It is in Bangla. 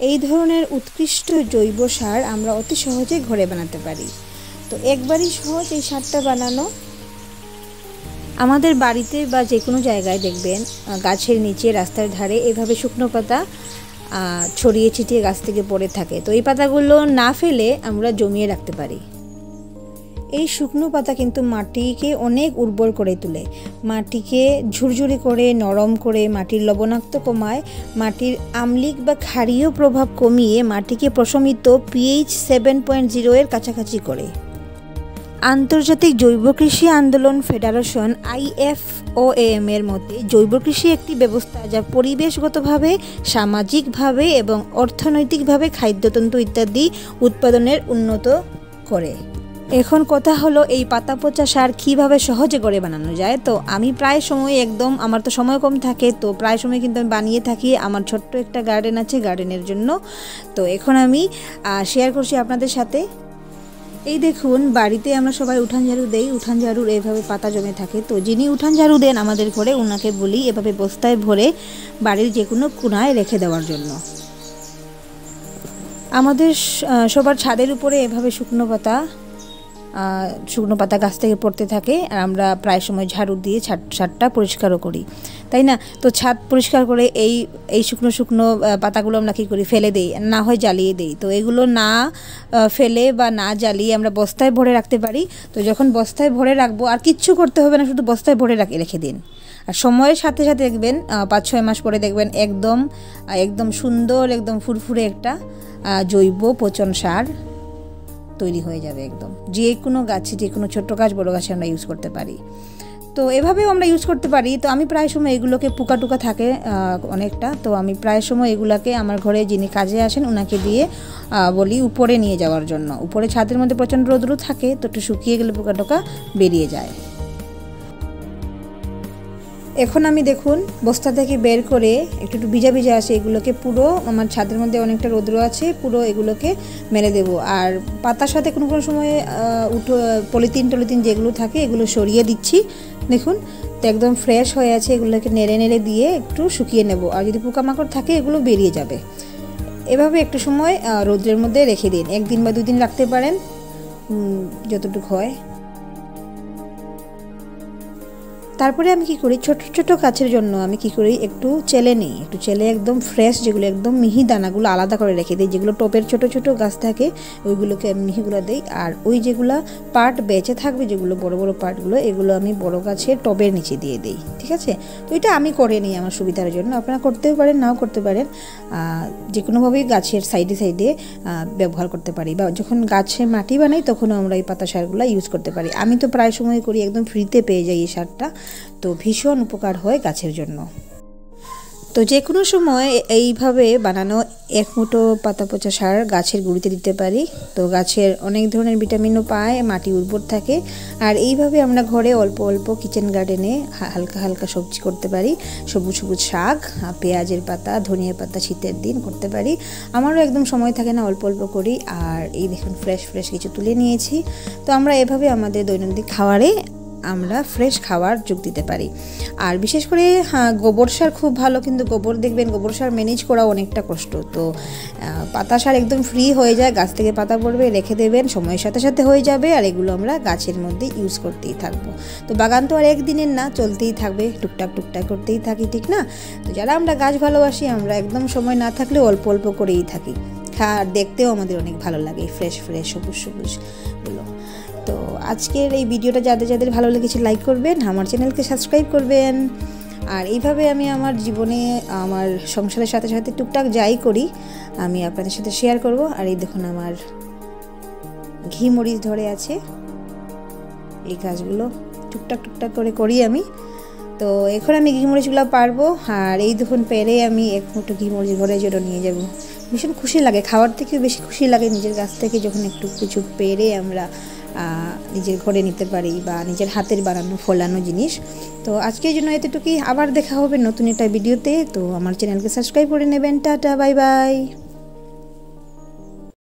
এই ধরনের উৎকৃষ্ট জৈব সার আমরা অতি সহজে ঘরে বানাতে পারি। তো একবারই সহজ এই সারটা বানানো। আমাদের বাড়িতে বা যে কোনো জায়গায় দেখবেন গাছের নিচে রাস্তার ধারে এভাবে শুকনো পাতা ছড়িয়ে ছিটিয়ে গাছ থেকে পড়ে থাকে। তো এই পাতাগুলো না ফেলে আমরা জমিয়ে রাখতে পারি। এই শুকনো পাতা কিন্তু মাটিকে অনেক উর্বর করে তোলে, মাটিকে ঝুরঝুরি করে নরম করে মাটির লবণাক্ত কমায়, মাটির আম্লিক বা ক্ষারীয় প্রভাব কমিয়ে মাটিকে প্রশমিত pH 7.0 এর কাছাকাছি করে। আন্তর্জাতিক জৈব কৃষি আন্দোলন ফেডারেশন IFOAM এর মতে জৈব কৃষি একটি ব্যবস্থা যা পরিবেশগতভাবে, সামাজিকভাবে এবং অর্থনৈতিকভাবে খাদ্যতন্ত্র ইত্যাদি উৎপাদনের উন্নত করে। এখন কথা হলো এই পাতা পচা সার কীভাবে সহজে ঘরে বানানো যায়। তো আমি প্রায় সময় আমার তো সময় কম থাকে, তো প্রায় সময় কিন্তু আমি বানিয়ে থাকি। আমার ছোট্ট একটা গার্ডেন আছে, গার্ডেনের জন্য। তো এখন আমি শেয়ার করছি আপনাদের সাথে। এই দেখুন, বাড়িতে আমরা সবাই উঠান ঝাড়ু দেই, উঠান ঝাড়ুর এইভাবে পাতা জমে থাকে। তো যিনি উঠান ঝাড়ু দেন আমাদের ঘরে, ওনাকে বলি এভাবে বস্তায় ভরে বাড়ির যে কোনো কোণায় রেখে দেওয়ার জন্য। আমাদের সবার ছাদের উপরে এভাবে শুকনো পাতা গাছ থেকে পড়তে থাকে, আর আমরা প্রায় সময় ঝাড়ু দিয়ে ছাদটা পরিষ্কারও করি, তাই না? তো ছাদ পরিষ্কার করে এই শুকনো পাতাগুলো আমরা কী করি, ফেলে দিই, না হয় জ্বালিয়ে দিই। তো এগুলো না ফেলে বা না জ্বালিয়ে আমরা বস্তায় ভরে রাখতে পারি। তো যখন বস্তায় ভরে রাখবো আর কিচ্ছু করতে হবে না, শুধু বস্তায় ভরে রেখে দিন। আর সময়ের সাথে সাথে দেখবেন 5-6 মাস পরে দেখবেন একদম সুন্দর, একদম ফুরফুরে একটা জৈব পচন সার তৈরি হয়ে যাবে। একদম যে কোনো গাছে, যে কোনো ছোট্ট গাছ বড় গাছে আমরা ইউজ করতে পারি। তো এভাবেও আমরা ইউজ করতে পারি। তো আমি প্রায় সময় এগুলোকে পোকা টুকা থাকে অনেকটা, তো আমি প্রায় সময় এগুলাকে আমার ঘরে যিনি কাজে আসেন ওনাকে দিয়ে বলি উপরে নিয়ে যাওয়ার জন্য। উপরে ছাদের মধ্যে প্রচণ্ড রোদ্র থাকে, তো একটু শুকিয়ে গেলে পোকা টোকা বেরিয়ে যায়। এখন আমি দেখুন বস্তা থেকে বের করে একটু ভিজা ভিজা আছে, এগুলোকে পুরো আমার ছাদের মধ্যে অনেকটা রৌদ্র আছে, পুরো এগুলোকে মেরে দেব। আর পাতার সাথে কোনো সময় পলিথিন যেগুলো থাকে এগুলো সরিয়ে দিচ্ছি। দেখুন তো একদম ফ্রেশ হয়ে আছে, এগুলোকে নেড়ে নেড়ে দিয়ে একটু শুকিয়ে নেব। আর যদি পোকামাকড় থাকে এগুলো বেরিয়ে যাবে। এভাবে একটু সময় রৌদ্রের মধ্যে রেখে দিন, 1 দিন বা 2 দিন রাখতে পারেন, যতটুকু হয়। তারপরে আমি কি করি, ছোট ছোট গাছের জন্য আমি কি করি, একটু চেলে নিই, একটু চেলে একদম ফ্রেশ যেগুলো একদম মিহি দানাগুলো আলাদা করে রেখে দিই। যেগুলো টবের ছোট ছোট গাছ থাকে ওইগুলোকে আমি মিহিগুলো দিই। আর ওই যেগুলো পার্ট বেঁচে থাকবে, যেগুলো বড় বড় পার্টগুলো, এগুলো আমি বড় গাছের টবের নিচে দিয়ে দিই। ঠিক আছে? তো এটা আমি করে নিই আমার সুবিধার জন্য, আপনারা করতেও পারেন, নাও করতে পারেন। যে কোনোভাবেই গাছের সাইডে সাইডে ব্যবহার করতে পারি, বা যখন গাছে মাটি বানাই তখনও আমরা এই পাতা সারগুলো ইউজ করতে পারি। আমি তো প্রায় সময় করি, একদম ফ্রিতে পেয়ে যাই এই সারটা, তো ভীষণ উপকার হয় গাছের জন্য। তো যে কোনো সময় এইভাবে বানানো 1 মুঠো পাতা পচা সার গাছের গুঁড়িতে দিতে পারি। তো গাছের অনেক ধরনের ভিটামিনও পায়, মাটি উর্বর থাকে। আর এইভাবে আমরা ঘরে অল্প অল্প কিচেন গার্ডেনে হালকা হালকা সবজি করতে পারি। সবুজ সবুজ শাক, পেঁয়াজের পাতা, ধনিয়া পাতা শীতের দিন করতে পারি। আমারও একদম সময় থাকে না, অল্প অল্প করি। আর এই দেখুন ফ্রেশ কিছু তুলে নিয়েছি। তো আমরা এভাবে আমাদের দৈনন্দিন খাবারে আমরা ফ্রেশ খাবার যোগ দিতে পারি। আর বিশেষ করে গোবর সার খুব ভালো, কিন্তু গোবর সার ম্যানেজ করা অনেকটা কষ্ট। তো পাতা সার একদম ফ্রি হয়ে যায়, গাছ থেকে পাতা পড়বে, রেখে দেবেন, সময়ের সাথে সাথে হয়ে যাবে। আর এগুলো আমরা গাছের মধ্যে ইউজ করতেই থাকবো। তো বাগান তো আর একদিনের না, চলতেই থাকবে, টুকটাক করতেই থাকি, ঠিক না? তো যারা আমরা গাছ ভালোবাসি, আমরা একদম সময় না থাকলে অল্প অল্প করেই থাকি। আর দেখতেও আমাদের অনেক ভালো লাগে ফ্রেশ সবুজগুলো। তো আজকের এই ভিডিওটা যাদের ভালো লেগেছে লাইক করবেন, আমার চ্যানেলকে সাবস্ক্রাইব করবেন। আর এইভাবে আমি আমার জীবনে, আমার সংসারের সাথে সাথে টুকটাক যাই করি আমি আপনাদের সাথে শেয়ার করব। আর এই দেখুন আমার ঘি মরিচ ধরে আছে, এই কাজগুলো টুকটাক করে করি আমি। তো এখন আমি ঘি মরিচগুলো পারবো। আর এই দেখুন পেরে আমি 1 মুঠো ঘি মরিচ ঘরের জন্য নিয়ে যাব। ভীষণ খুশি লাগে, খাওয়ার থেকে বেশি খুশি লাগে নিজের গাছ থেকে যখন একটু কিছু পেরে আমরা নিজের ঘরে নিতে পারি, বা নিজের হাতের বানানো ফলানো জিনিস। তো আজকের জন্য এতটুকুই, আবার দেখা হবে নতুন একটা ভিডিওতে। তো আমার চ্যানেলকে সাবস্ক্রাইব করে নেবেন। Tata, bye bye.